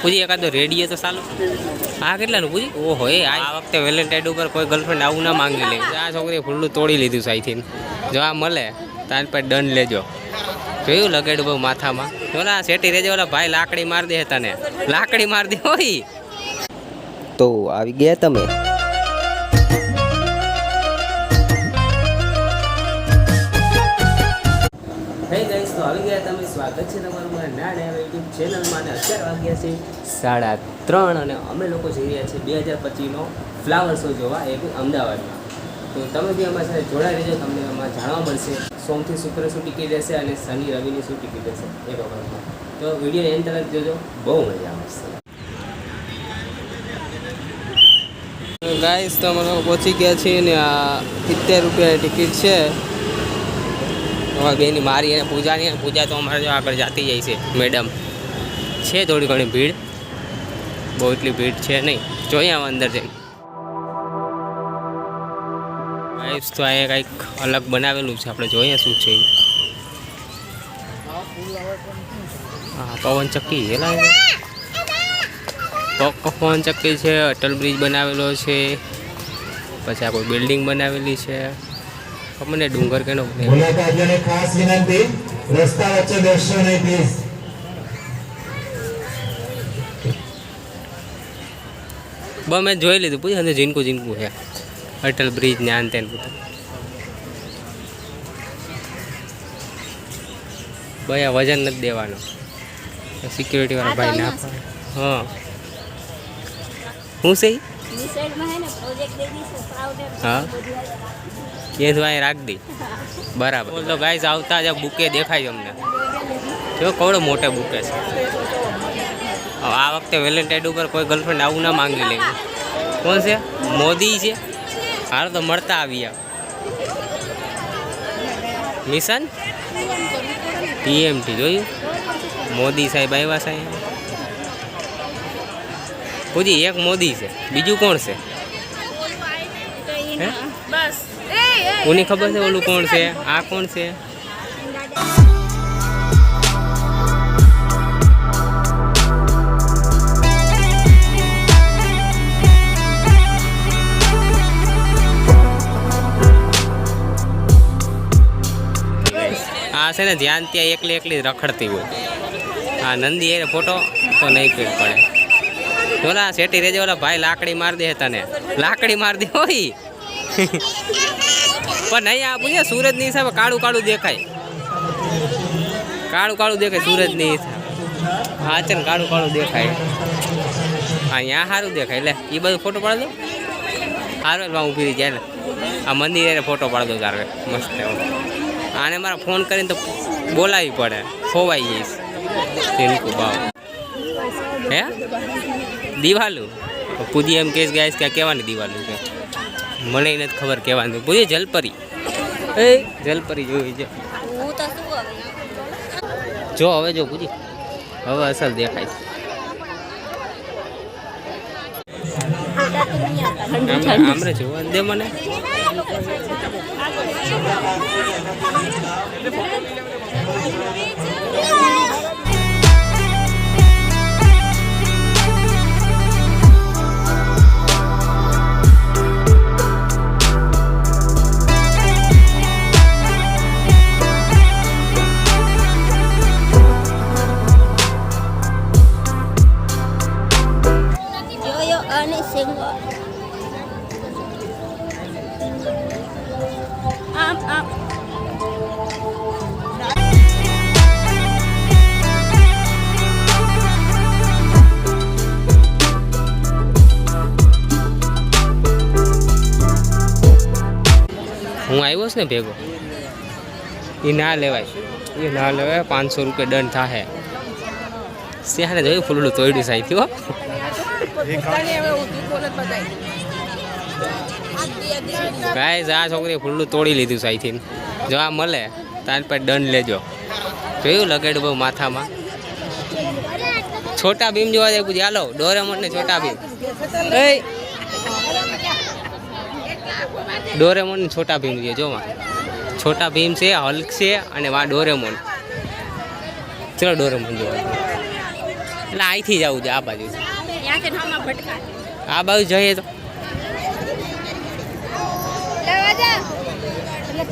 પૂછી એકાદો રેડીએ તો ચાલો. આ કેટલાનું પૂછી? ઓહો એ આ વખતે વેલેન્ટાઇન ઉપર કોઈ ગર્લફ્રેન્ડ આવું ના માંગી લે. આ છોકરીએ ફૂલનું તોડી લીધું સાઈથી. જો આ મળે તાર પર દંડ લેજો. જોયું લગાડ્યું બહુ માથામાં. ઓલા શેઠી રેજો ઓલા ભાઈ લાકડી માર દે તને. લાકડી માર દે હોય. તો આવી ગયા તમે. હે ગાઈસ, તો આવી ગયા તમે. સ્વાગત છે તમારું મારા નાના યુટ્યુબ ચેનલમાં. અને અત્યારે વાગ્યા છે 3:30 અને અમે લોકો જઈ રહ્યા છીએ 2025નો ફ્લાવર શો જોવા, એ બી અમદાવાદમાં. તો તમે બી અમારી સાથે જોડાઈ રહેજો. તમને એમાં જાણવા મળશે સોમથી શુક્ર શું ટિકિટ રહેશે અને શનિ રવિની શું ટિકિટ રહેશે એ બાબતમાં. તો વિડીયો એન્ડ તરફ જોજો, બહુ મજા આવશે. ગાઈસ, તો અમે લોકો પહોંચી ગયા છીએ ને આ 70 રૂપિયાની ટિકિટ છે. બેની મારી અને પૂજાની, અને પૂજા તો અમારે જો આગળ જાતી જાય છે. મેડમ છે થોડી ઘણી ભીડ, બહુ એટલી ભીડ છે નહીં. જોઈએ આમ અંદર જઈ. ગાઈસ, તો આ કંઈક અલગ બનાવેલું છે, આપણે જોઈએ શું છે. હા, પવન ચક્કી એલા પવન ચક્કી છે. અટલ બ્રિજ બનાવેલો છે. પછી આ કોઈ બિલ્ડિંગ બનાવેલી છે. મને ડુંગર કેનો મુલાકાતીઓને ખાસ વિનંતી, રસ્તા વચ્ચે બેસશો નહીં પ્લીઝ. બસ મેં જોઈ લીધું. પૂછે અંદર જીનકું છે અટલ બ્રિજ ને આન તેન બધું. ભાઈ આ વજન નથી દેવાનો, સિક્યુરિટી વાળા ભાઈ ના પાડે. હા, હું છે હા એ તો અહીં રાખ દી. બરાબર. તો ગાઈસ આવતા જ બુકે દેખાય અમને. જો કવડો મોટો બુકે છે. આ વખતે વેલેન્ટાઇન ઉપર કોઈ ગર્લફ્રેન્ડ આવું ના માંગી લે. કોણ છે? મોદી છે. હાલ તો મળતા આવ્યા. મિશન પીએમટી જોયું? મોદી સાહેબ આવ્યા સાહેબ. પૂછી એક મોદી છે, બીજું કોણ છે? કોની ખબર છે ઓલું કોણ છે? આ કોણ છે? આ છે ને ધ્યાન ત્યાં એકલી રખડતી હોય. હા, નંદી એ ફોટો તો નહીં ફેર પડે. ઓલા શેઠી રેજો ઓલા ભાઈ લાકડી માર દે તને. લાકડી માર દે હોય. પણ નહીં આ પૂછે સુરજની હિસાબે કાળું કાળું દેખાય. કાળું કાળું દેખાય સુરજની હિસાબે. હા છે ને કાળું કાળું દેખાય. અહીંયા સારું દેખાય. એટલે એ બધું ફોટો પાડ દો. સારું ઊભી રહી જાય ને આ મંદિરે ફોટો પાડ દો તારે મસ્ત. આને મારા ફોન કરીને તો બોલાવી પડે, ખોવાઈ જઈશ. ઝીણકું ભાવ હે દિવાલું. પૂજી એમ કેસ ગાઈશ કે કહેવાની દિવાલું છે. મને નથી ખબર કહેવાનું. પૂછી જલપરી. એ જલપરી જોઈ છે. જો હવે જો પૂછી હવે અસલ દેખાય. આમરે જોવા દે મને. હું આવ્યો છું ને ભેગો. એ ના લેવાય, 500 રૂપિયા દંડ થાય. સિંહાને જોયું ફૂલડું તોડ્યું સાહેબ. હો ગાઈસ, આ છોકરીએ ફૂલડું તોડી લીધું સાઈથી. જો આ મળે તાર પર દંડ લેજો. જોયું લગાડ્યું બહુ માથામાં. છોટા ભીમ જોવા જાય પૂછી. હાલો ડોરેમોન ને છોટા ભીમ. એ ડોરેમોન ને છોટા ભીમ છે. જોવા છોટા ભીમ છે, હલ્ક છે અને વા ડોરેમોન. ચલો ડોરેમોન જોવા. એટલે અહીંથી જવું છે આ બાજુ ત્યાંથી નામાં ભટકા આ બાજુ જઈએ તો લેવા જા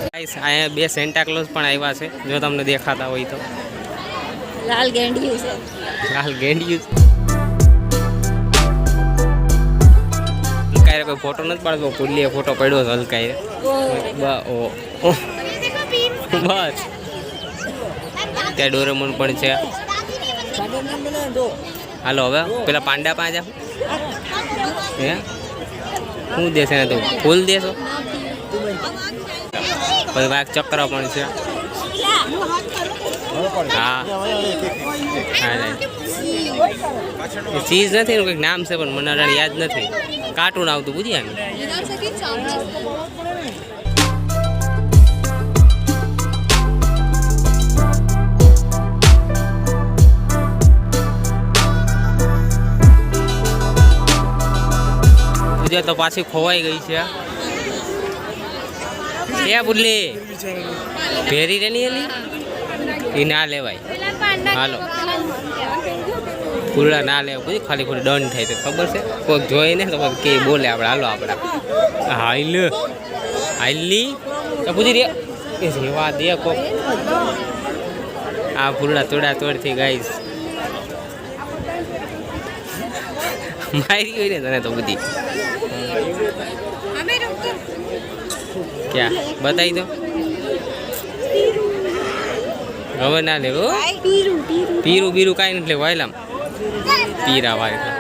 ગાઈસ અહીંયા બે સેન્ટા ક્લોઝ પણ આવ્યા છે જો તમને દેખાતા હોય તો લાલ ગેંડિયું છે લાલ ગેંડિયું હલકાઈ કોઈ ફોટો નથી પાડતો પુલ્લીએ ફોટો પડ્યો છે હલકાઈ બસ ત્યાં ડોરેમોન પણ છે હાલો હવે પેલા પાંડા પાંચ હે શું દેશે ને તું ફૂલ દેશો પછી વાઘ ચક્ર પણ છે હા ચીઝ નથી એનું કંઈક નામ છે પણ મને અડાડ યાદ નથી કાર્ટૂન આવતું પૂછ્યા ને પૂજા તો પાછી ખોવાઈ ગઈ છે એ બુલ્લી ભેરી રેની એલી એ ના લેવાય હાલો પૂરા ના લેવા પછી ખાલી ખોટી દંડ થાય તો ખબર છે કોઈક જોઈ ને તો કે બોલે આપણે હાલો આપણે હાઈલ હાઈલી તો પૂછી રે એ રેવા દે કોક આ પૂરા તોડા તોડથી ગાઈશ મારી ગઈ ને તને તો બધી ક્યાં બતાવી દો હવે ના લેવો પીરું બીરું કાંઈ નથી લેવું વાયલામ પીરા વાય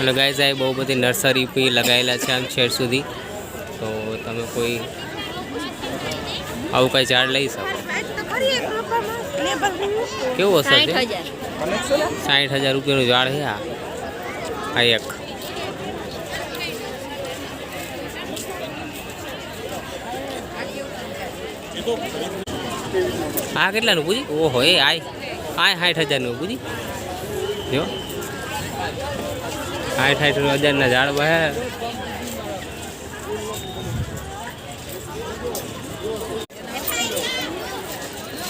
એટલે ગાઈઝ આ બહુ બધી નર્સરી બી લગાવેલા છે આમ છેડ સુધી તો તમે કોઈ આવું કાંઈ ઝાડ લઈ શકો કેવું હશે 60,000 રૂપિયાનું ઝાડ છે આ એક આ કેટલાનું પૂછી ઓહો એ આય 60,000નું પૂછી જો 60,000ના ઝાડ બહે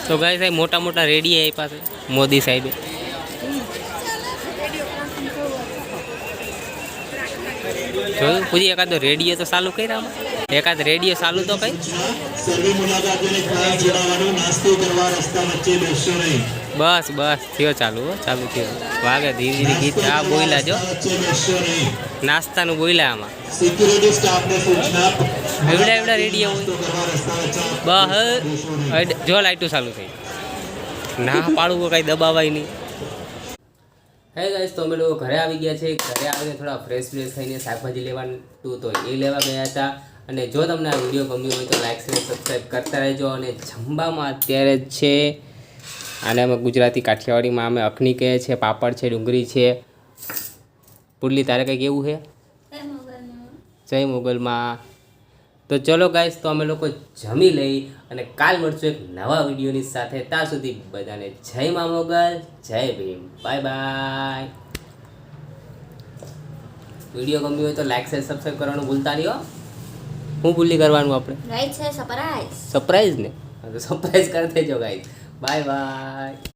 તો ગાય સાહેબ મોટા મોટા રેડી આવી પાસે મોદી સાહેબે જોયું પૂછી એકાદો રેડિયો તો ચાલુ કર્યા એકાદ રેડિયો ચાલુ તો કઈ સર્વે મુલાકાતીઓને ખાસ જણાવવાનું નાસ્તો કરવા રસ્તા વચ્ચે બેસશો નહીં બસ બસ થયો ચાલુ ચાલુ થયો વાગે ધીરે ધીરે ગીત આ બોયલા જો વચ્ચે બેસશો નહીં નાસ્તાનું બોયલા આમાં સિક્યુરિટી સ્ટાફને સૂચના એવડા એવડા રેડિયો નાસ્તો કરવા રસ્તા વચ્ચે બસ જો લાઈટો ચાલુ થઈ ના પાડવું કાંઈ દબાવાય નહીં હે ગાઈસ તો અમે લોકો ઘરે આવી ગયા છે ઘરે આવીને થોડા ફ્રેશ થઈને શાકભાજી લેવાનું તો એ લેવા ગયા હતા અને જો તમને આ વિડીયો ગમ્યો હોય તો લાઈક શેર સબસ્ક્રાઈબ કરતા રહેજો અને જમવામાં અત્યારે જ છે આને અમે ગુજરાતી કાઠિયાવાડીમાં અમે અખની કહે છે પાપડ છે ડુંગળી છે પુલ્લી તારે કંઈક એવું છે જય મોગલમાં તો ચલો ગાઈસ તો અમે લોકો જમી લઈ અને કાલ મળશું એક નવા વિડીયોની સાથે ત્યાં સુધી બધાને જય મા મોગલ જય ભીમ બાય બાય વિડીયો ગમ્યો હોય તો લાઈક શેર સબસ્ક્રાઈબ કરવાનું ભૂલતા નહીં હો હું ભૂલી કરવાનું આપણે રાઈટ છે સરપ્રાઈઝ સરપ્રાઈઝ ને સરપ્રાઈઝ કરી દેજો ગાઈસ બાય બાય